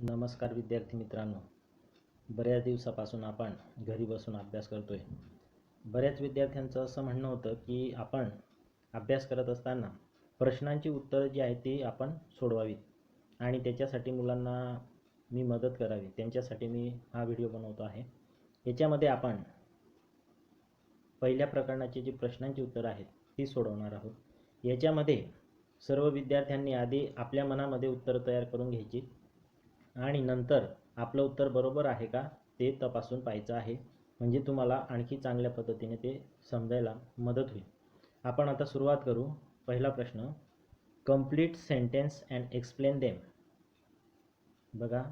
नमस्कार विद्यार्थी मित्रांनो, बऱ्याच दिवसापासून आपण घरी बसून अभ्यास करतोय. बऱ्याच विद्यार्थ्यांचं असं म्हणणं होतं की आपण अभ्यास करत असताना प्रश्नांची उत्तरं जी आहेत ती आपण सोडवावीत आणि त्याच्यासाठी मुलांना मी मदत करावी, त्यांच्यासाठी मी हा व्हिडिओ बनवतो आहे. याच्यामध्ये आपण पहिल्या प्रकरणाची जी प्रश्नांची उत्तरं आहेत ती सोडवणार आहोत. याच्यामध्ये सर्व विद्यार्थ्यांनी आधी आपल्या मनामध्ये उत्तरं तयार करून घ्यायची आणि नंतर आपलं उत्तर बरोबर आहे का ते तपासून पाहायचं आहे, म्हणजे तुम्हाला आणखी चांगल्या पद्धतीने ते समजायला मदत होईल. आपण आता सुरुवात करू. पहिला प्रश्न, complete sentence and explain them. बघा,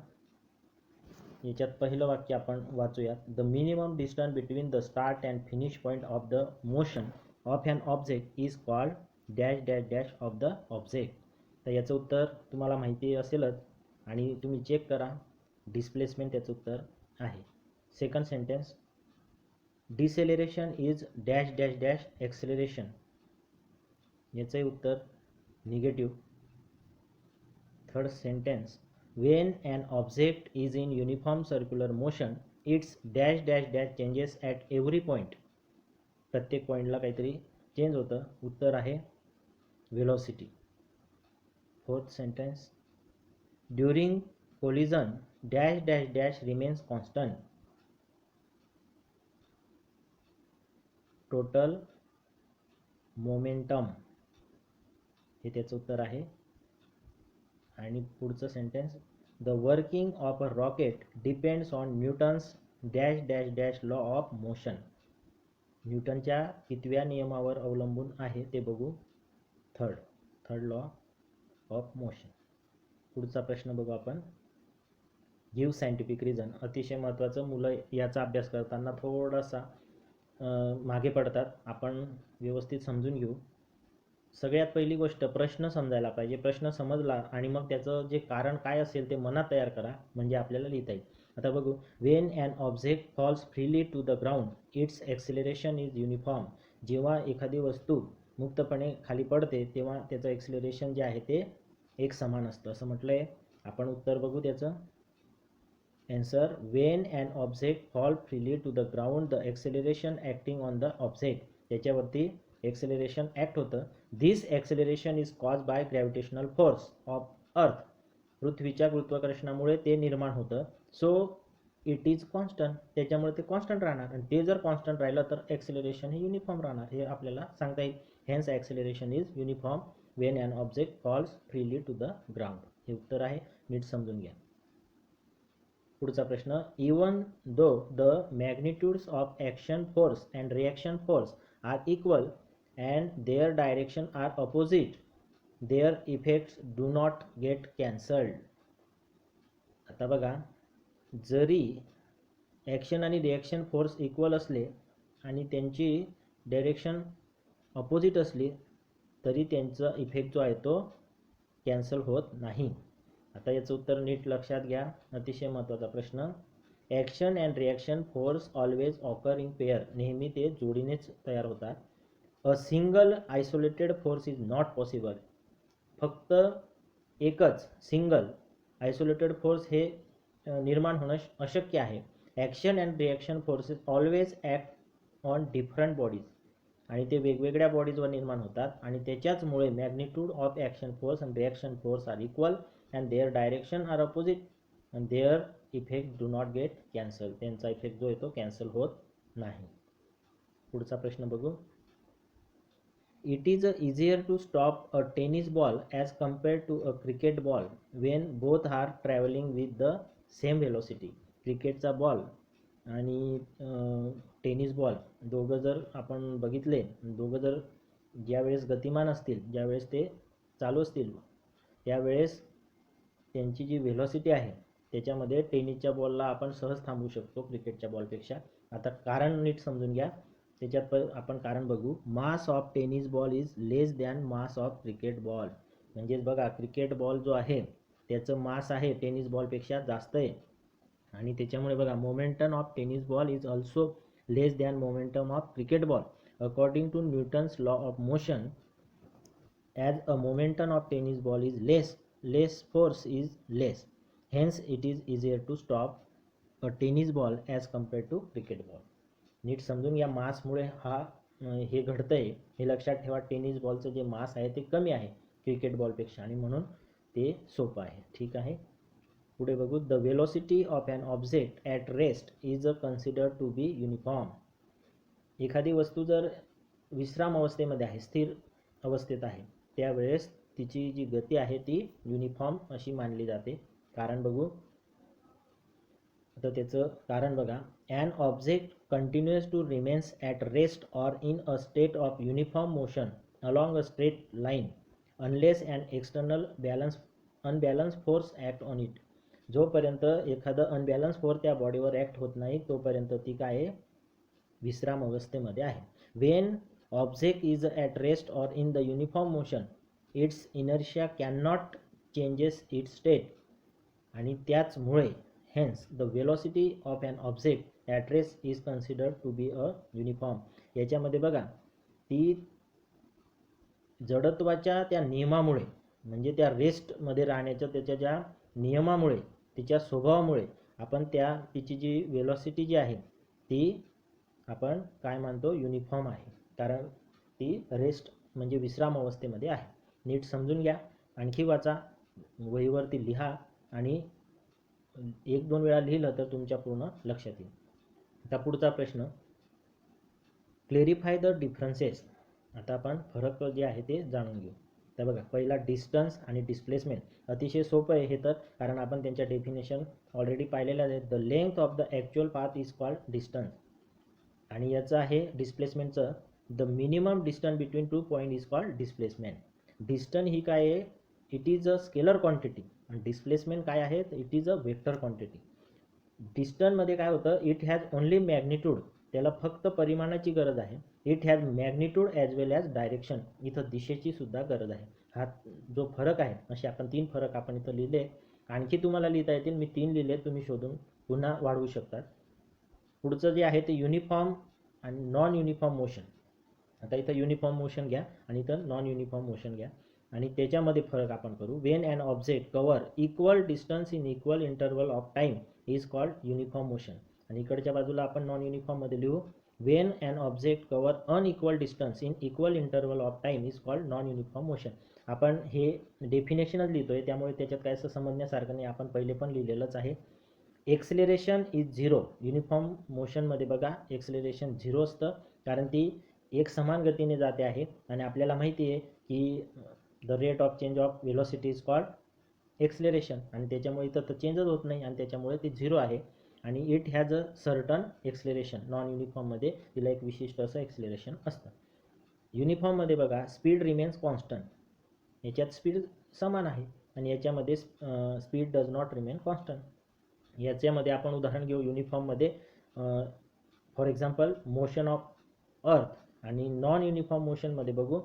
याच्यात पहिलं वाक्य आपण वाचूयात. The minimum distance between the start and finish point of the motion of an object is called dash dash dash of the object. तर याचं उत्तर तुम्हाला माहिती असेलच आणि तुम्ही चेक करा, डिस्प्लेसमेंट त्याचं उत्तर आहे. Second sentence, deceleration is dash dash dash acceleration. याचंही उत्तर negative. Third sentence, when an object is in uniform circular motion its dash dash dash changes at every point. प्रत्येक पॉईंटला काहीतरी चेंज होतं. उत्तर आहे velocity. Fourth sentence, during collision dash dash dash remains constant. Total momentum हे त्याचं उत्तर आहे. आणि पुढचं sentence, the working of a rocket depends on Newton's dash dash dash law of motion. न्यूटनच्या कितव्या नियमावर अवलंबून आहे ते बघू. Third law of motion. पुढचा प्रश्न बघू आपण. Give scientific reason. अतिशय महत्त्वाचं. मुलं याचा अभ्यास करताना थोडासा मागे पडतात. आपण व्यवस्थित समजून घेऊ. सगळ्यात पहिली गोष्ट, प्रश्न समजायला पाहिजे. प्रश्न समजला आणि मग त्याचं जे कारण काय असेल ते मनात तयार करा, म्हणजे आपल्याला लिहिता येईल. आता बघू. When an object falls freely to the ground its acceleration is uniform. जेव्हा एखादी वस्तू मुक्तपणे खाली पडते तेव्हा त्याचं एक्सेलरेशन जे आहे ते एक समान असतं असं म्हटलं आहे. आपण उत्तर बघू त्याचं. Answer, when an object fall freely to the ground the acceleration acting on the object. त्याच्यावरती एक्सेलरेशन ॲक्ट होतं. This acceleration is cause by gravitational force of earth. पृथ्वीच्या गुरुत्वाकर्षणामुळे ते निर्माण होतं. So it is constant. त्याच्यामुळे ते कॉन्स्टंट राहणार आणि ते जर कॉन्स्टंट राहिलं तर एक्सेलरेशन हे युनिफॉर्म राहणार, हे आपल्याला सांगता येईल. Hence acceleration is uniform when an object falls freely to the ground. हे उत्तर आहे. नीट समजून घ्या. पुढचा प्रश्न, even though the magnitudes of action force and reaction force are equal and their direction are opposite, their effects do not get cancelled. आता बघा, जरी ॲक्शन आणि रिॲक्शन फोर्स इक्वल असले आणि त्यांची डायरेक्शन अपोजिट असली तरी त्यांचा इफेक्ट जो आहे तो कॅन्सल होत नाही. आता याचं उत्तर नीट लक्षात घ्या. अतिशय महत्त्वाचा प्रश्न. Action and reaction force always occur in pair. नेहमी ते जोडीनेच तयार होतात. A single isolated force is not possible. फक्त एकच सिंगल आयसोलेटेड फोर्स हे निर्माण होणं अशक्य आहे. Action and reaction forces always act on different bodies. आणि ते वेगवेगळ्या बॉडीजवर निर्माण होतात आणि त्याच्याचमुळे magnitude of action force and reaction force are equal and their direction are opposite and their effect do not get cancel. त्यांचा इफेक्ट जो आहे तो कॅन्सल होत नाही. पुढचा प्रश्न बघू. It is easier to stop a tennis ball as compared to a cricket ball when both are traveling with the same velocity. क्रिकेटचा बॉल आणि टेनिस बॉल दोघं जर आपण बघितले, दोघं जर ज्यावेळेस गतिमान असतील, ज्यावेळेस ते चालू असतील त्यावेळेस त्यांची जी व्हेलॉसिटी आहे त्याच्यामध्ये टेनिसच्या बॉलला आपण सहज थांबवू शकतो क्रिकेटच्या बॉलपेक्षा. आता कारण नीट समजून घ्या. त्याच्यात आपण कारण बघू. Mass of tennis ball is less than mass of cricket ball. म्हणजेच बघा, क्रिकेट बॉल जो आहे त्याचं मास आहे टेनिस बॉलपेक्षा जास्त आहे आणि त्याच्यामुळे बघा momentum of tennis ball is also less than momentum of cricket ball. According to Newton's law of motion, as a momentum of tennis ball is less, less force is less. Hence it is easier to stop a tennis ball as compared to cricket ball. नीट समजून घ्या, मासमुळे हे घडतंय हे लक्षात ठेवा. Tennis बॉलचं जे मास आहे ते कमी आहे क्रिकेट बॉलपेक्षा आणि म्हणून ते सोपं आहे. ठीक आहे, पुढे बघू. The velocity of an object at rest is considered to be uniform. एखादी वस्तू जर विश्राम अवस्थेमध्ये आहे, स्थिर अवस्थेत आहे, त्यावेळेस तिची जी गती आहे ती युनिफॉर्म अशी मानली जाते. कारण बघू, आता त्याचं कारण बघा. An object continuous to remains at rest or in a state of uniform motion along a straight line unless and external unbalance force act on it. जोपर्यंत एखादं अनबॅलन्स फोर्स त्या बॉडीवर ॲक्ट होत नाही तोपर्यंत ती काय आहे, विश्राम अवस्थेमध्ये आहे. When object is at rest or in the uniform motion its inertia can not changes its state. आणि त्याचमुळे hence the velocity of an object at rest is considered to be a uniform. याच्यामध्ये बघा, ती जडत्वाच्या त्या नियमामुळे, म्हणजे त्या रेस्टमध्ये राहण्याच्या त्याच्या ज्या नियमामुळे, तिच्या स्वभावामुळे आपण तिची जी वेलोसिटी जी आहे ती आपण काय मानतो, युनिफॉर्म आहे. कारण ती रेस्ट म्हणजे विश्राम अवस्थेमध्ये आहे. नीट समजून घ्या, आणखी वाचा, वहीवरती लिहा आणि 1-2 वेळा लिहिलं तर तुमच्या पूर्ण लक्षात येईल. आता पुढचा प्रश्न, क्लेरिफाय द डिफरन्सेस. आता आपण फरक जे आहे ते जाणून घेऊ. तर बघा, पहिला डिस्टन्स आणि डिस्प्लेसमेंट. अतिशय सोपं आहे हे तर, कारण आपण त्यांच्या डेफिनेशन ऑलरेडी पाहिलेल्या आहेत. The length of the actual path is called distance. आणि याचं आहे डिस्प्लेसमेंटचं, the minimum distance between 2 point is called displacement. Distance ही काय आहे, it is a scalar quantity. आणि डिस्प्लेसमेंट काय आहे, it is a vector quantity. डिस्टन्समध्ये काय होतं, इट हॅज ओनली मॅग्निट्यूड, त्याला फक्त परिमाणाची गरज आहे. It has magnitude as well as direction, इथं दिशेची सुद्धा गरज आहे. हा जो फरक आहे, असे आपण 3 फरक आपण इथं लिहिले. आणखी तुम्हाला लिहिता येतील, मी 3 लिहिले, तुम्ही शोधून पुन्हा वाढवू शकतात. पुढचं जे आहे ते युनिफॉर्म आणि नॉन युनिफॉर्म मोशन. आता इथं युनिफॉर्म मोशन घ्या आणि इथं नॉन युनिफॉर्म मोशन घ्या आणि त्याच्यामध्ये फरक आपण करू. Wien and object cover equal distance in equal interval of time is called uniform motion. आणि इकडच्या बाजूला आपण नॉन युनिफॉर्ममध्ये लिहू, Wien and object cover unequal distance in equal interval of time is called non uniform motion. आपण हे डेफिनेशनच लिहितोय, त्यामुळे त्याच्यात काय असं समजण्यासारखं नाही, आपण पहिले पण लिहिलेलंच आहे. Acceleration is 0. युनिफॉर्म मोशनमध्ये बघा एक्सेलरेशन 0 असतं, कारण ती एक समान गतीने जाते आहे. आणि आपल्याला माहिती आहे की the rate of change of velocity is called acceleration, आणि त्याच्यामुळे इथं तर चेंजच होत नाही आणि त्याच्यामुळे ती 0 आहे. आणि it has a certain acceleration. Non युनिफॉर्ममध्ये तिला एक विशिष्ट असं एक्सेलरेशन असतं. युनिफॉर्ममध्ये बघा, स्पीड रिमेन्स कॉन्स्टंट. याच्यात स्पीड समान आहे आणि याच्यामध्ये speed does not remain constant. याच्यामध्ये आपण उदाहरण घेऊ. युनिफॉर्ममध्ये for example motion of earth, आणि नॉन युनिफॉर्म मोशनमध्ये बघू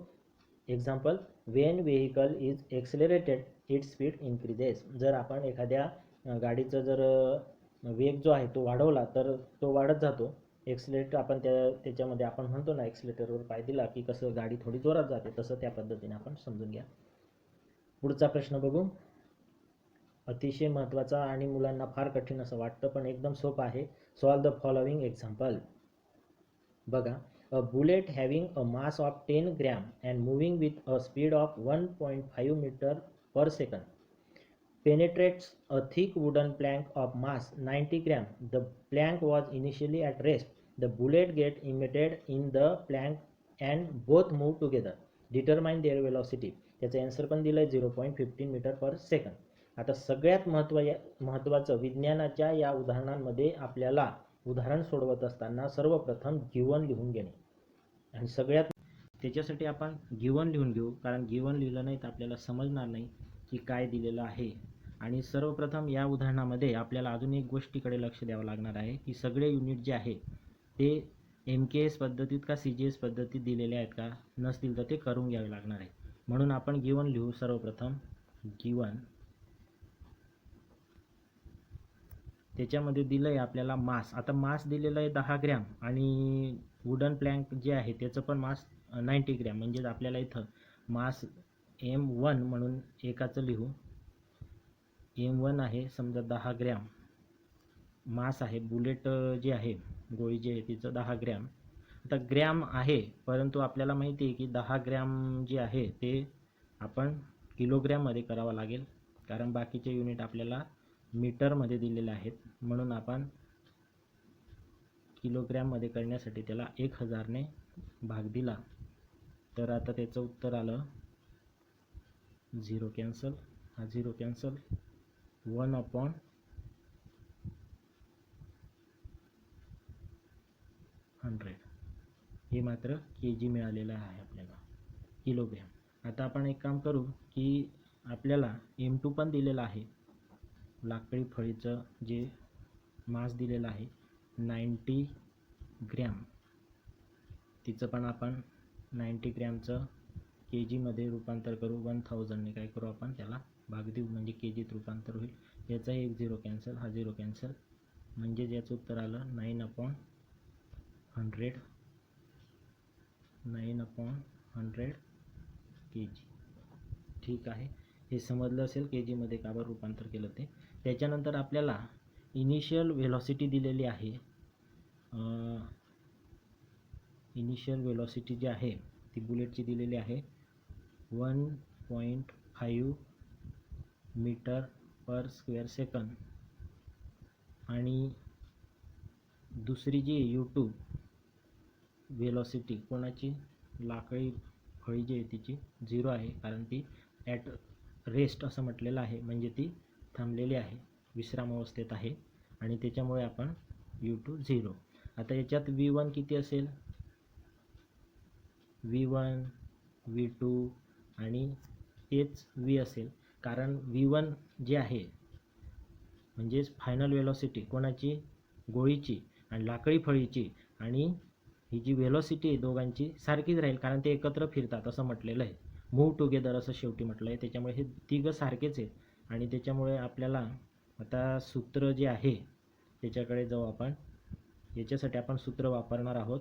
example, when vehicle is accelerated its speed increases. जर आपण एखाद्या गाडीचा जर वेग जो आहे तो वाढवला तर तो वाढत जातो. एक्सेलरेटर आपण त्याच्यामध्ये आपण म्हणतो ना, एक्सेलरेटरवर पाय दिला की कसं गाडी थोडी जोरात जाते, तसं त्या पद्धतीने आपण समजून घ्या. पुढचा प्रश्न बघू. अतिशय महत्त्वाचा आणि मुलांना फार कठीण असं वाटतं, पण एकदम सोपं आहे. Solve the following example. बघा, a bullet having a mass of 10 gram and moving with a speed of 1.5 metre per second penetrates a thick wooden plank of mass 90 gram. The plank was initially at rest. The bullet get embedded in the plank and both move together. Determine their velocity. त्याचं answer पण दिलं आहे 0.15 metre per second. आता सगळ्यात महत्त्वाचं विज्ञानाच्या या उदाहरणांमध्ये आपल्याला उदाहरण सोडवत असताना सर्वप्रथम गिवन लिहून घेणे. आणि सगळ्यात त्याच्यासाठी आपण गिवन लिहून घेऊ, कारण गिवन लिहिलं नाही तर आपल्याला समजणार नाही की काय दिलेलं आहे. आणि सर्वप्रथम या उदाहरणामध्ये आपल्याला अजून एक गोष्टीकडे लक्ष द्यावं लागणार आहे की सगळे युनिट जे आहे ते MKS पद्धतीत का CGS पद्धतीत दिलेले आहेत का, नसतील तर ते करून घ्यावे लागणार आहे. म्हणून आपण गिवन लिहू. सर्वप्रथम गिवन, त्याच्यामध्ये दिलं आहे आपल्याला मास. आता मास दिलेलं आहे 10 ग्रॅम आणि वुडन प्लँक जे आहे त्याचं पण मास 90 ग्रॅम. म्हणजेच आपल्याला इथं मास M1 म्हणून एकाचं लिहू M1 आहे समजा 10 ग्रॅम मास आहे, बुलेट जे आहे गोळी जी आहे तिचं 10 ग्रॅम. आता ग्रॅम आहे परंतु आपल्याला माहिती आहे की 10 ग्रॅम जे आहे ते आपण किलोग्रॅममध्ये करावं लागेल, कारण बाकीचे युनिट आपल्याला मीटरमध्ये दिलेले आहेत. म्हणून आपण किलोग्रॅममध्ये करण्यासाठी त्याला 1000ने भाग दिला. तर आता त्याचं उत्तर आलं 0 कॅन्सल, हा 0 कॅन्सल, 1/100 हे मात्र के जी मिळालेलं आहे आपल्याला, किलोग्रॅम. आता आपण एक काम करू की आपल्याला M2 पण दिलेलं आहे, लाकडी फळीचं जे मास दिलेलं आहे 90 ग्रॅम, तिचं पण आपण 90 ग्रॅमचं के जीमध्ये रूपांतर करू. 1000ने काय करू आपण त्याला भाग देऊ, म्हणजे के जीत रूपांतर होईल. याचा एक 0 कॅन्सल, हा 0 कॅन्सल, म्हणजे याचं उत्तर आलं 9/100 के जी. ठीक आहे, हे समजलं असेल के जीमध्ये का बरं रूपांतर केलं ते. त्याच्यानंतर आपल्याला इनिशियल व्हेलॉसिटी दिलेली आहे. इनिशियल व्हेलॉसिटी जी आहे ती बुलेटची दिलेली आहे 1.5 मीटर पर स्क्वेअर सेकंद. आणि दुसरी जी U2 व्हेलॉसिटी कोणाची, लाकडी फळी जी आहे तिची 0 आहे, कारण ती ॲट रेस्ट असं म्हटलेलं आहे, म्हणजे ती थांबलेली आहे, विश्राम अवस्थेत आहे, आणि त्याच्यामुळे आपण U2 0. आता याच्यात V1 किती असेल, V1 V2 आणि तेच V असेल, कारण V1 जे आहे म्हणजेच फायनल व्हेलॉसिटी कोणाची, गोळीची आणि लाकडी फळीची, आणि ही जी व्हेलॉसिटी आहे दोघांची सारखीच राहील, कारण ते एकत्र फिरतात असं म्हटलेलं आहे, मूव्ह टुगेदर असं शेवटी म्हटलं आहे. त्याच्यामुळे हे तिघं सारखेच आहेत. आणि त्याच्यामुळे आपल्याला आता सूत्र जे आहे त्याच्याकडे जाऊ आपण. याच्यासाठी आपण सूत्र वापरणार आहोत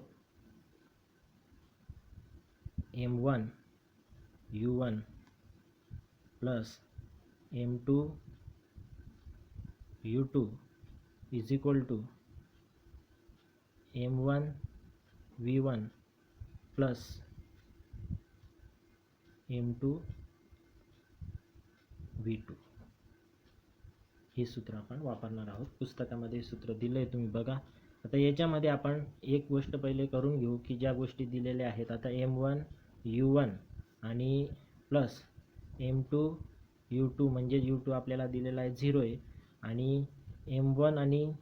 M1 U1 plus M2 U2 is equal to M1 V1 plus M2 V2. हे सूत्र आपण वापरणार आहोत. पुस्तकामध्ये सूत्र दिलं आहे, तुम्ही बघा. आता याच्यामध्ये आपण एक गोष्ट पहिले करून घेऊ की ज्या गोष्टी दिलेल्या आहेत. आता M1 U1 आणि प्लस M2 U2, म्हणजे U2 आपल्याला दिलेला आहे 0 आहे, आणि M1 आणि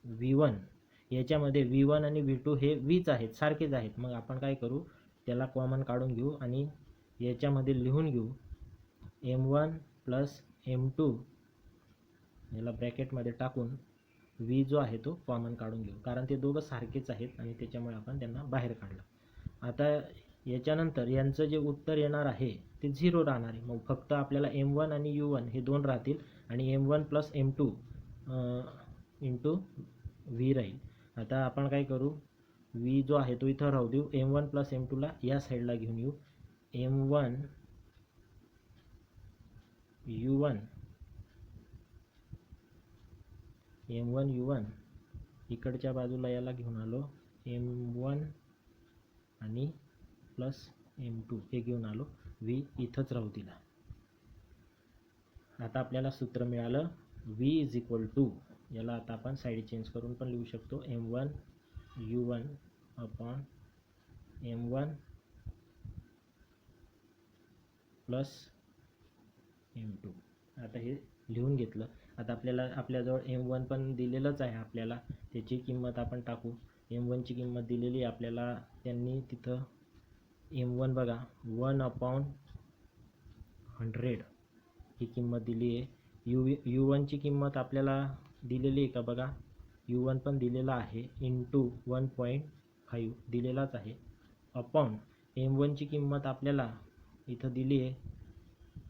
V1 याच्यामध्ये V1 आणि V2 हे Vच आहेत, सारखेच आहेत. मग आपण काय करू, त्याला कॉमन काढून घेऊ आणि याच्यामध्ये लिहून घेऊ M1 प्लस M2, याला ब्रॅकेटमध्ये टाकून V जो आहे तो कॉमन काढून घेऊ, कारण ते दोघं सारखेच आहेत आणि त्याच्यामुळे आपण त्यांना बाहेर काढलं. आता याच्यानंतर यांचं जे उत्तर येणार आहे ते 0 राहणार आहे. मग फक्त आपल्याला M1 आणि U1 हे दोन राहतील आणि M1 plus M2 into V राहील. आता आपण काय करू, V जो आहे तो इथं राहू देऊ, M1 प्लस M2ला या साईडला घेऊन येऊ. M1 U1 इकडच्या बाजूला याला घेऊन आलो, M1 आणि प्लस M2 हे घेऊन आलो, V इथंच राहू दिला. आता आपल्याला सूत्र मिळालं V इज इक्वल टू, याला आता आपण साईड चेंज करून पण लिहू शकतो, M1 U1 upon M1 plus M2. आता हे लिहून घेतलं. आता आपल्याला आपल्याजवळ M1 पण दिलेलंच आहे, आपल्याला त्याची किंमत आपण टाकू. M1 ची किंमत दिलेली आहे आपल्याला, त्यांनी तिथं M1 बघा 1/100 ही किंमत दिली आहे. U1 ची किंमत आपल्याला दिलेली आहे का बघा, U1 पण दिलेला आहे, इंटू 1.5 दिलेलाच आहे, अपॉन M1 ची किंमत आपल्याला इथं दिली आहे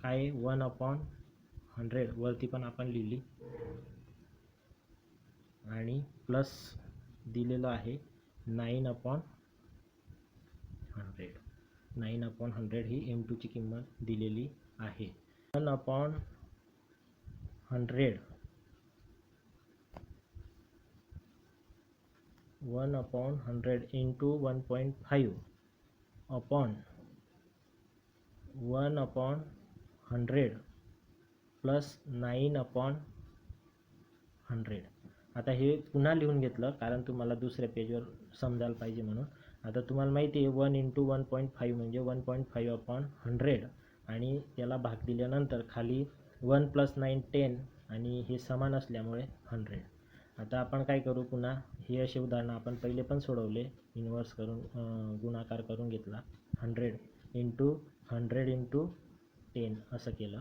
काय, 1/100 वरती पण आपण लिहिली, आणि प्लस दिलेलं आहे 9/100. 9/100 ही M2 ची किंमत दिलेली आहे. 1/100 100 1/100 into 1.5 upon 1/100 प्लस 9/100. आता हे पुन्हा लिहून घेतलं कारण तुम्हाला दुसऱ्या पेजवर समजायला पाहिजे म्हणून. आता तुम्हाला माहिती आहे 1 × 1.5 म्हणजे 1.5/100 आणि त्याला भाग दिल्यानंतर खाली 1 + 9 10 आणि हे समान असल्यामुळे 100. आता आपण काय करू, पुन्हा हे असे उदाहरणं आपण पहिले पण सोडवले, इन्व्हर्स करून गुणाकार करून घेतला. 100 × 100 × 10 असं केलं.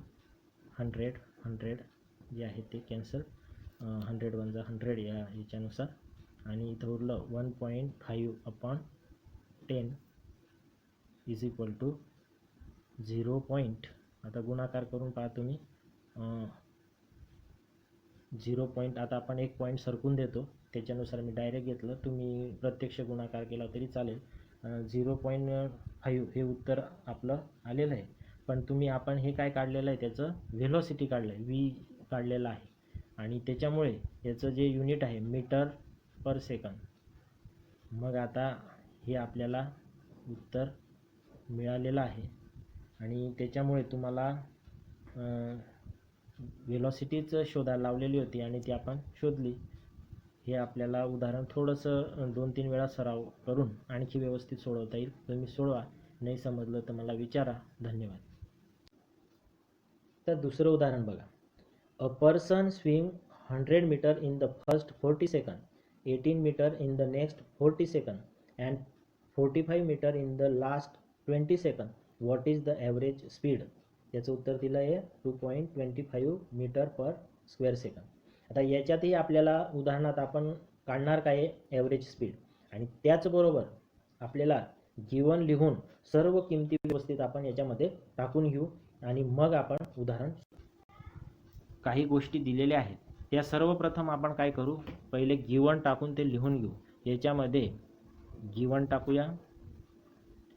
100 जे आहे ते कॅन्सल, 100 × 100 याच्यानुसार, आणि इथं उरलं 1.5/10 इज इक्वल टू 0. आता गुणाकार करून पहा तुम्ही, 0. आता आपण एक पॉईंट सरकून देतो, त्याच्यानुसार मी डायरेक्ट घेतलं, तुम्ही प्रत्यक्ष गुणाकार केला तरी चालेल. 0.5 हे उत्तर आपलं आलेलं आहे. पण आपण हे काय काढलेलं आहे, त्याचं व्हेलॉसिटी काढलं आहे, v काढलेलं आहे, आणि त्याच्यामुळे याचं जे युनिट आहे मीटर/सेकंद. मग आता हे आपल्याला उत्तर मिळालेलं आहे, आणि त्याच्यामुळे तुम्हाला व्हेलॉसिटीच शोधायला लावलेली होती आणि ती आपण शोधली. हे आपल्याला उदाहरण थोडंसं 2-3 वेळा सराव करून आणखी व्यवस्थित सोडवता येईल. तुम्ही सोडवा, नाही समजलं तर मला विचारा. धन्यवाद. तर दुसरं उदाहरण बघा. A person swim 100 metre in the first 40 second, 18 metre in the next 40 second and 45 metre in the last 20 second. What is the average speed? याचं उत्तर दिलं आहे 2.25 मीटर/स्क्वेअर सेकंड. आता याच्यातही आपल्याला उदाहरणात आपण काढणार काय ॲव्हरेज स्पीड, आणि त्याचबरोबर आपल्याला गिवन लिहून सर्व किमती व्यवस्थित आपण याच्यामध्ये टाकून घेऊ, आणि मग आपण उदाहरण. काही गोष्टी दिलेल्या आहेत त्या सर्वप्रथम आपण काय करू, पहिले गिवन टाकून ते लिहून घेऊ. याच्यामध्ये गिवन टाकूया.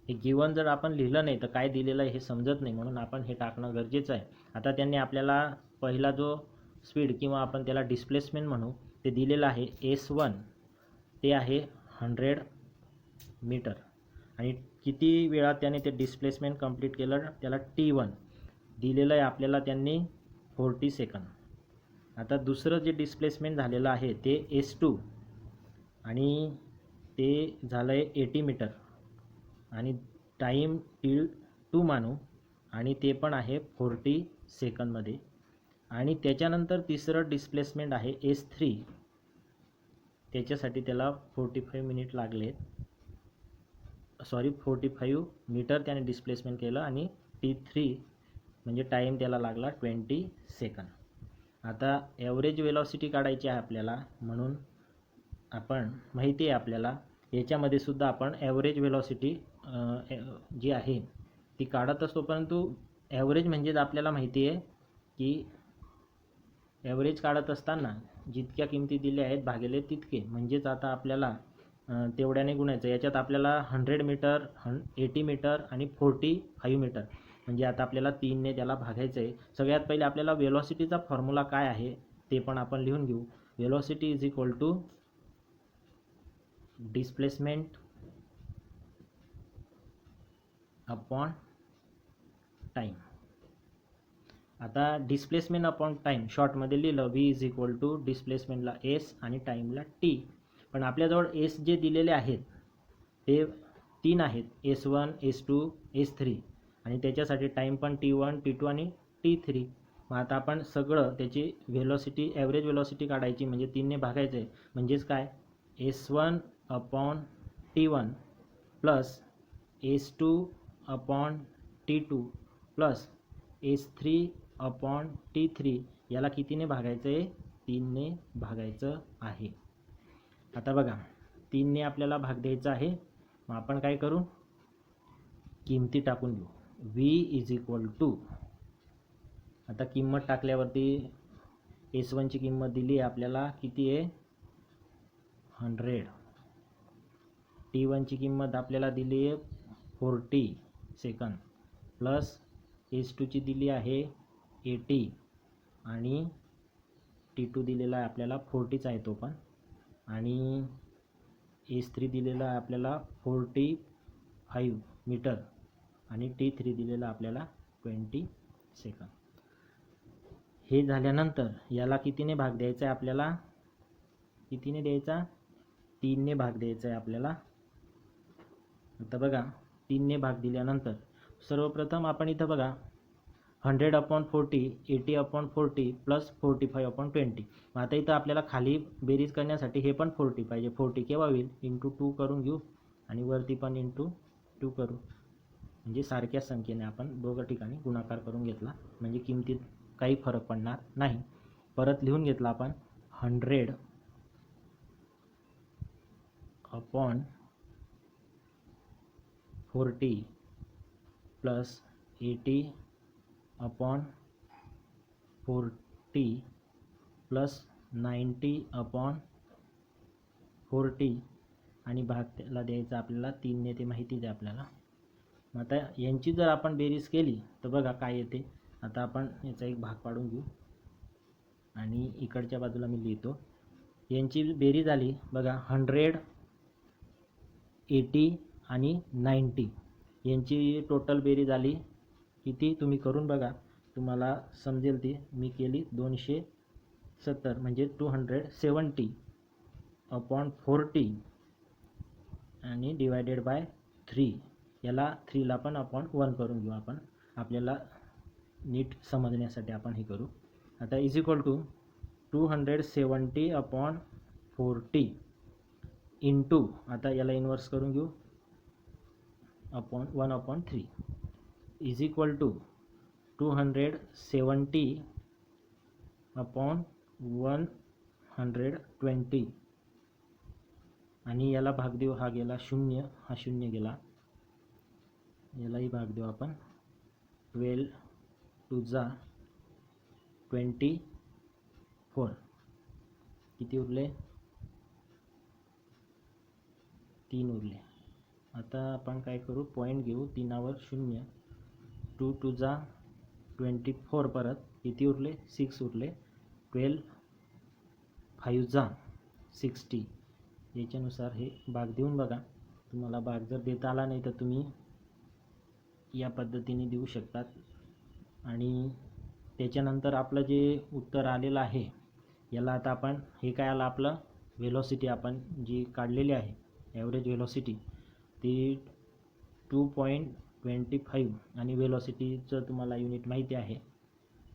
हे गिवन जर आपण लिहिलं नाही तर काय दिलेलं आहे हे समजत नाही, म्हणून आपण हे टाकणं गरजेचं आहे. आता त्यांनी आपल्याला पहिला जो स्पीड किंवा आपण त्याला डिस्प्लेसमेंट म्हणू ते दिलेलं आहे S1, ते आहे 100 मीटर, आणि किती वेळात त्याने ते डिस्प्लेसमेंट कंप्लीट केलं त्याला T1 दिलेलं आहे आपल्याला त्यांनी 40 सेकंद. आता दुसरं जे डिस्प्लेसमेंट झालेलं आहे ते S2, आणि ते झालं आहे 80 मीटर, आणि टाईम T2 मानू, आणि ते पण आहे 40 सेकंदमध्ये. आणि त्याच्यानंतर तिसरं डिस्प्लेसमेंट आहे S3, त्याच्यासाठी त्याला 45 मिनिट लागले, 45 मीटर त्याने डिस्प्लेसमेंट केलं, आणि T3 म्हणजे टाईम त्याला लागला 20 सेकंद. आता ॲव्हरेज वेलॉसिटी काढायची आहे आपल्याला, म्हणून आपण माहिती आहे आपल्याला याच्यामध्ये सुद्धा आपण ॲव्हरेज वेलॉसिटी जी आहे ती काढत असतो, परंतु ॲव्हरेज म्हणजेच आपल्याला माहिती आहे की ॲव्हरेज काढत असताना जितक्या किमती दिल्या आहेत भागिले तितके, म्हणजेच आता आपल्याला तेवढ्याने गुणायचं. याच्यात आपल्याला 100 मीटर, 80 मीटर आणि 45 मीटर, म्हणजे आता आपल्याला 3ने त्याला भागायचं आहे. सगळ्यात पहिले आपल्याला वेलॉसिटीचा फॉर्म्युला काय आहे ते पण आपण लिहून घेऊ. Velocity is equal to displacement upon time. आता डिस्प्लेसमेंट अपॉन टाईम शॉर्टमध्ये लिहिलं, v इज इक्वल टू डिस्प्लेसमेंटला S आणि टाईमला T. पण आपल्याजवळ S जे दिलेले आहेत ते 3 आहेत, S1, S2, S3, आणि त्याच्यासाठी टाईम पण T1, T2 आणि T3. मग आता आपण सगळं त्याची व्हेलॉसिटी ॲव्हरेज व्हेलॉसिटी काढायची, म्हणजे 3ने भागायचं आहे, म्हणजेच काय S1 upon T1 plus S2 upon T2 plus S3 upon T3, याला कितीने भागायचं आहे? 3ने भागायचं आहे. आता बघा 3ने आपल्याला भाग द्यायचा आहे, मग आपण काय करू, किमती टाकून घेऊ. v इज इक्वल टू, आता किंमत टाकल्यावरती S1ची किंमत दिली आहे आपल्याला, किती आहे 100. T1ची किंमत आपल्याला दिली आहे 40 सेकंद, प्लस S2ची दिली आहे 80, आणि T2 दिलेला आहे आपल्याला 40चा आहे तो पण, आणि S3 दिलेला आहे आपल्याला 45 मीटर, आणि T3 दिलेला आपल्याला 20 सेकंद. हे झाल्यानंतर याला कितीने भाग द्यायचा आहे आपल्याला, कितीने द्यायचा, 3ने भाग द्यायचा आहे आपल्याला. आता बघा 3ने भाग दिल्यानंतर सर्वप्रथम आपण इथं बघा 100/40 80/40 प्लस 45/20. आता इथं आपल्याला खाली बेरीज करण्यासाठी हे पण 40 पाहिजे. 40 केव्हा होईल, × 2 करून घेऊ, आणि वरती पण × 2 करू, म्हणजे सारख्या संख्येने आपण दोघं ठिकाणी गुणाकार करून घेतला, म्हणजे किमतीत काही फरक पडणार नाही. परत लिहून घेतला आपण 100/40 प्लस 80/40 प्लस 90/40, आणि भाग त्याला द्यायचा आपल्याला 3ने, ते माहितीच आहे आपल्याला. आता यांची जर आपण बेरीज केली तर बघा काय येते. आता आपण याचा एक भाग पाडून घेऊ, आणि इकडच्या बाजूला मी लिहितो. यांची बेरीज आली बघा 100, 80 आणि 90. यांची टोटल बेरीज आली किती, तुम्ही करून बघा, तुम्हाला समजेल ती. मी केली 270, म्हणजे 270/40 आणि डिवायडेड बाय 3. याला 3ला पण आपण 1 करून घेऊ, आपण आपल्याला नीट समजण्यासाठी आपण हे करू. आता इज इक्वल टू 270/40 इंटू, आता याला इन्व्हर्स करून घेऊ, 1/3 इज इक्वल टू 270/120, आणि याला भाग देऊ, हा गेला 0, हा 0 गेला, यालाही भाग देऊ आपण. 12 2 जा 24, किती उरले, 3 उरले. आता आपण काय करू, पॉईंट घेऊ, 3वर 0, 2 2 जा 24, परत किती उरले, 6 उरले, 12 5 जा 60. याच्यानुसार हे भाग देऊन बघा. तुम्हाला भाग जर देता आला नाही तर तुम्ही या पद्धतीने देऊ शकतात. आणि त्याच्यानंतर आपलं जे उत्तर आलेलं आहे याला आता आपण, हे काय आलं आपलं, व्हेलॉसिटी आपण जी काढलेली आहे, ॲव्हरेज व्हेलॉसिटी, ती 2.25, आणि व्हेलॉसिटीचं तुम्हाला युनिट माहिती आहे,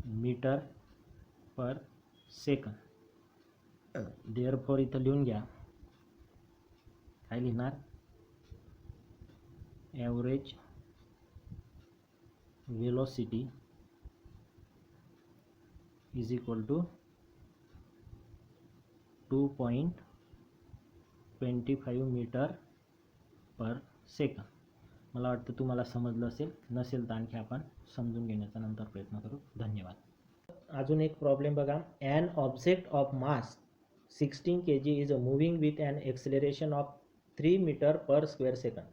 मीटर पर सेकंद. देअरफॉर इथं लिहून घ्या, काय लिहिणार, average velocity is equal to 2.25 metre per second. मला वाटतं तुम्हाला समजलं असेल, नसेल तर आणखी आपण समजून घेण्याचा नंतर प्रयत्न करू. धन्यवाद. अजून एक प्रॉब्लेम बघा. An object of mass 16 kg is moving with an acceleration of 3 meter per square second.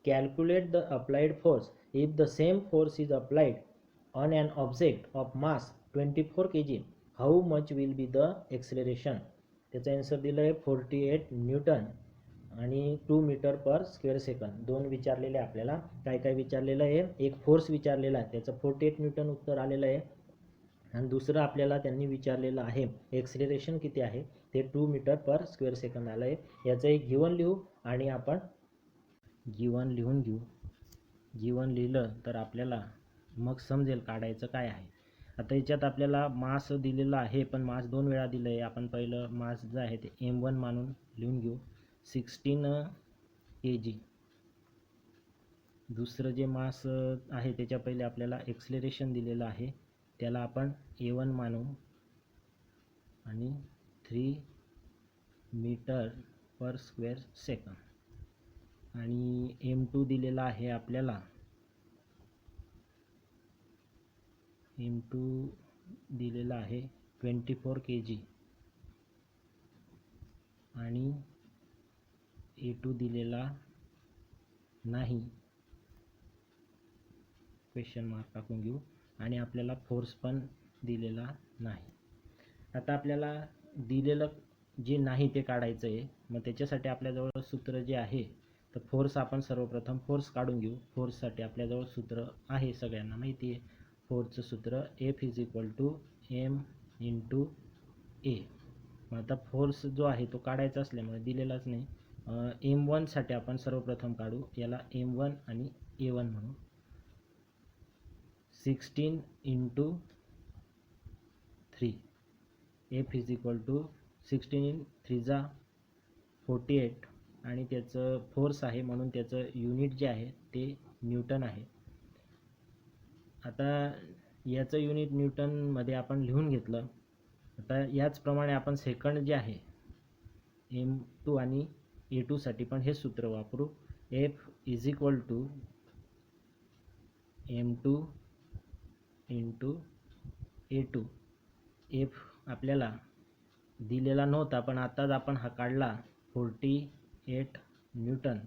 Calculate the applied force if the same force is applied on an object of mass 24 kg. How much will be the acceleration? त्याचा answer दिलं आहे 48 Newton आणि 2 metre per square second. दोन विचारलेले आपल्याला. काय काय विचारलेलं आहे, एक फोर्स विचारलेला आहे, त्याचं 48 न्यूटन उत्तर आलेलं आहे, आणि दुसरं आपल्याला त्यांनी विचारलेलं आहे एक्सेलरेशन किती आहे, ते 2 मीटर पर स्क्वेअर सेकंद आलं आहे. याचं एक गिवन लिहू, आणि आपण गिवन लिहून घेऊ. गिवन लिहिलं तर आपल्याला मग समजेल काढायचं काय आहे. आता याच्यात आपल्याला मास दिलेला आहे, पण मास 2 वेळा दिलं आहे. आपण पहिलं मास जे आहे ते M1 मानून लिहून घेऊ, 16 kg. दुसरं जे मास आहे त्याच्या पहिले आपल्याला एक्सलेरेशन दिलेलं आहे, त्याला आपण A1 मानू, आणि 3 मीटर पर स्क्वेअर सेकंद. आणि M2 दिलेला आहे आपल्याला, M2 दिलेला आहे 24 kg, आणि A2 दिलेला नाही, क्वेश्चन मार्क टाकून घेऊ, आणि आपल्याला फोर्स पण दिलेला नाही. आता आपल्याला दिलेलं जे नाही ते काढायचं आहे. मग त्याच्यासाठी आपल्याजवळ सूत्र जे आहे, तर फोर्स आपण सर्वप्रथम फोर्स काढून घेऊ. फोर्ससाठी आपल्याजवळ सूत्र आहे, सगळ्यांना माहिती आहे. फोर्सचं सूत्र F=m × a. मग आता फोर्स जो आहे तो काढायचा असल्यामुळे दिलेलाच नाही. M1 साठी आपण सर्वप्रथम काढू. याला M1 आणि A1 म्हणू. 16 × 3. F=16 × 3 = 48 आणि त्याचं फोर्स आहे म्हणून त्याचं युनिट जे आहे ते न्यूटन आहे. आता याचं युनिट न्यूटनमध्ये आपण लिहून घेतलं. आता याचप्रमाणे आपण सेकंड जे आहे M2 आणि A2 साठी पण हे सूत्र वापरू. F=m2 × A2. F आपल्याला दिलेला नव्हता पण आताच आपण हा काढला. 48 न्यूटन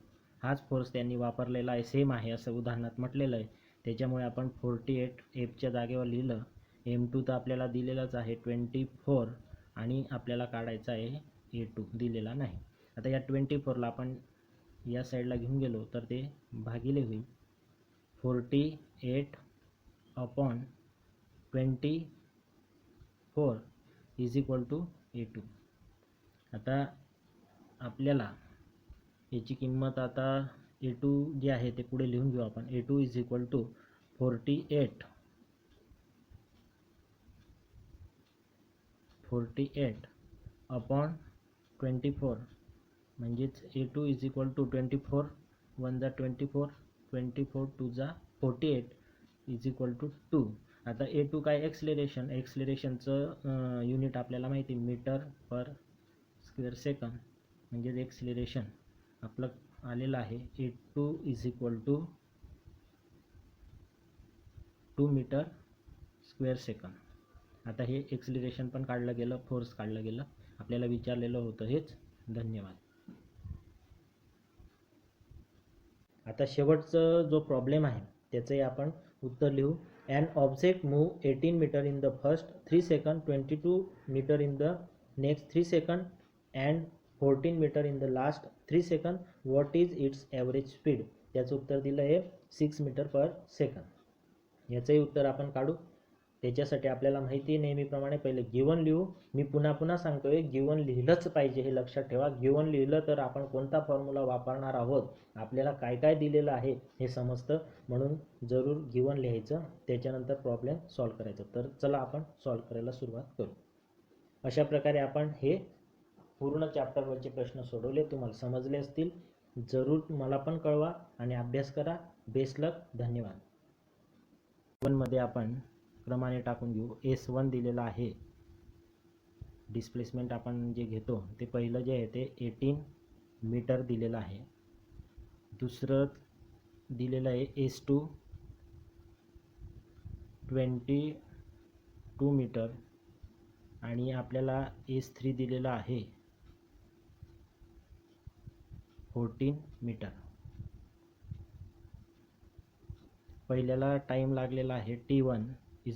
हाच फोर्स त्यांनी वापरलेला आहे, सेम आहे असं उदाहरणात म्हटलेलं आहे. त्याच्यामुळे आपण 48 Fच्या जागेवर लिहिलं. M2 तर आपल्याला दिलेलाच आहे 24 आणि आपल्याला काढायचा आहे A2, दिलेला नाही. आता या 24ला आपण या साईडला घेऊन गेलो तर ते भागिले होईल. 48/24 = A2. आता आपल्याला याची किंमत आता A2 जे आहे ते पुढे लिहून घेऊ आपण. A2 = 48/24 म्हणजेच A2 = 24 1 × 24 24 2 × 48 = 2. आता A2 काय, एक्सलेरेशनचं युनिट आपल्याला माहिती मीटर/स्क्वेअर सेकंद. म्हणजेच एक्सलेरेशन आपलं आलेलं आहे A2 = 2 मीटर/स्क्वेअर सेकंद. आता हे एक्सलेरेशन पण काढलं गेलं, फोर्स काढलं गेलं. आपल्याला विचारलेलं होतं हेच. धन्यवाद. आता शेवटचं जो प्रॉब्लेम आहे त्याचंही आपण उत्तर लिहू. An object move 18 meter in the first 3 seconds, 22 meter in the next 3 seconds and 14 meter in the last 3 seconds. What is its average speed? त्याचं उत्तर दिलं आहे 6 मीटर/सेकंद. याचंही उत्तर आपण काढू. त्याच्यासाठी आपल्याला माहिती नेहमीप्रमाणे पहिले गिवन लिहू. मी पुन्हा सांगतोय, गिवन लिहिलंच पाहिजे, हे लक्षात ठेवा. गिवन लिहिलं तर आपण कोणता फॉर्म्युला वापरणार आहोत, आपल्याला काय काय दिलेलं आहे हे समजतं. म्हणून जरूर गिवन लिहायचं, त्याच्यानंतर प्रॉब्लेम सॉल्व करायचं. तर चला आपण सॉल्व करायला सुरुवात करू. अशा प्रकारे आपण हे पूर्ण चॅप्टरवरचे प्रश्न सोडवले. तुम्हाला समजले असतील. जरूर मला पण कळवा आणि अभ्यास करा. बेस्ट लक. धन्यवाद. मध्ये आपण क्रमाने टाकून घेऊ. S1 दिलेला आहे. डिस्प्लेसमेंट आपण जे घेतो ते पहिलं जे आहे ते 18 मीटर दिलेलं आहे. दुसरं दिलेलं आहे S2 22 मीटर आणि आपल्याला S3 दिलेला आहे 14 मीटर. पहिल्याला टाईम लागलेला आहे T1 =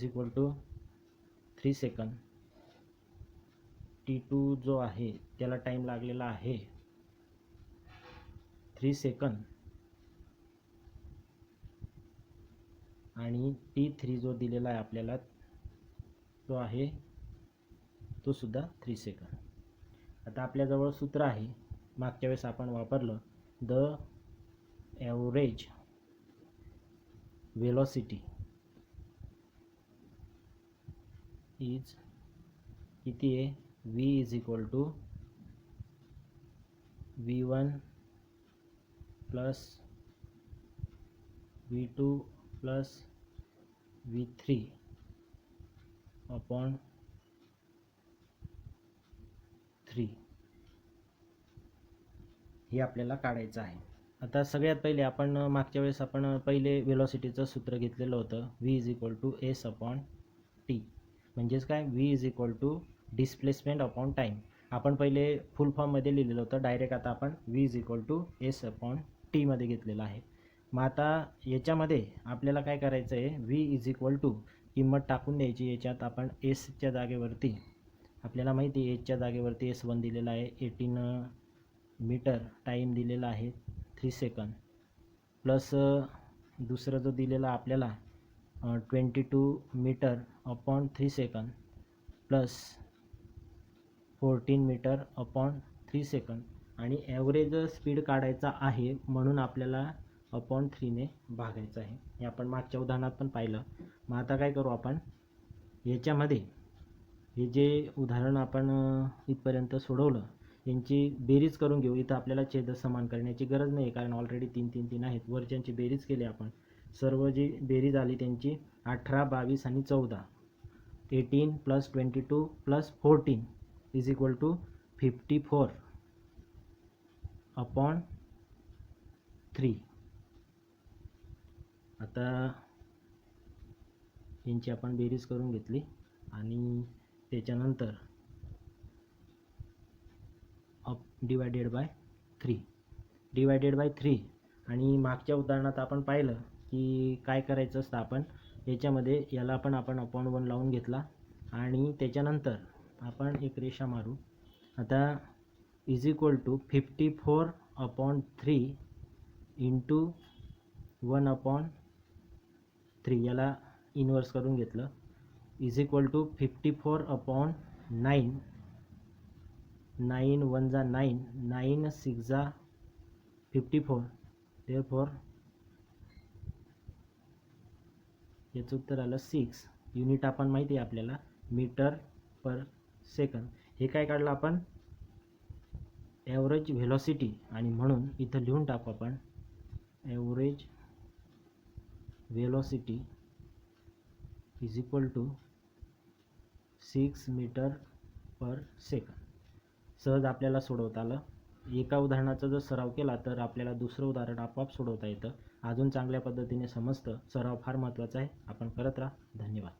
3 सेकंद. T2 जो आहे त्याला टाईम लागलेला आहे 3 सेकंद आणि T3 जो दिलेला आहे आपल्याला तो आहे तो सुद्धा 3 सेकंद. आता आपल्याजवळ सूत्र आहे, मागच्या वेळेस आपण वापरलं. द ॲव्हरेज वेलोसिटी इज किती आहे? V = V1 + V2 + V3 / 3 हे आपल्याला काढायचं आहे. आता सगळ्यात पहिले आपण मागच्या वेळेस आपण पहिले वेलोसिटीचं सूत्र घेतलेलं होतं. V = S/T. म्हणजेच काय? V = displacement upon time. आपण पहिले फुल फॉर्ममध्ये लिहिलेलं होतं. डायरेक्ट आता आपण V = S/T मध्ये घेतलेलं आहे. मग आता याच्यामध्ये आपल्याला काय करायचं आहे? V = किंमत टाकून द्यायची. याच्यात आपण एसच्या जागेवरती आपल्याला माहिती आहे एचच्या जागेवरती S1 दिलेला आहे 18 मीटर, टाईम दिलेला आहे 3 सेकंद, प्लस दुसरं जो दिलेला आपल्याला 22 metre upon 3 second plus 14 metre upon 3 second आणि ॲव्हरेज स्पीड काढायचा आहे म्हणून आपल्याला अपॉन 3ने भागायचं आहे. हे आपण मागच्या उदाहरणात पण पाहिलं. मग आता काय करू आपण, याच्यामध्ये हे जे उदाहरण आपण इथपर्यंत सोडवलं यांची बेरीज करून घेऊ. इथं आपल्याला छेद समान करण्याची गरज नाही कारण ऑलरेडी 3 3 3 आहेत. वरच्यांची बेरीज केली आपण, सर्व जी बेरीज आली त्यांची 18, 22 आणि 14. 18 + 22 + 14 इज इक्वल टू 54 अपॉन 3. आता यांची आपण बेरीज करून घेतली आणि त्याच्यानंतर डिवायडेड बाय 3 आणि मागच्या उदाहरणात आपण पाहिलं की काय करायचं असतं, आपण याच्यामध्ये याला पण आपण अपॉन 1 लावून घेतला आणि त्याच्यानंतर आपण एक रेषा मारू. आता is equal to 54 upon 3 into 1/3 याला इन्व्हर्स करून घेतलं इज इक्वल टू 54 अपॉन 9. 9 1 जा 9, 9 6 जा 54. देअरफॉर याचं उत्तर आलं 6. युनिट आपण माहिती आहे आपल्याला मीटर पर सेकंद. हे काय काढलं आपण, ॲव्हरेज व्हेलॉसिटी, आणि म्हणून इथं लिहून टाकू आपण average velocity is equal to 6 metre per second. सहज आपल्याला सोडवता आलं. एका उदाहरणाचा जर सराव केला तर आपल्याला दुसरं उदाहरण आपोआप सोडवता येतं. अजून चांगल्या पद्धतीने समजतं. सराव फार महत्त्वाचा आहे. आपण करत राहा. धन्यवाद.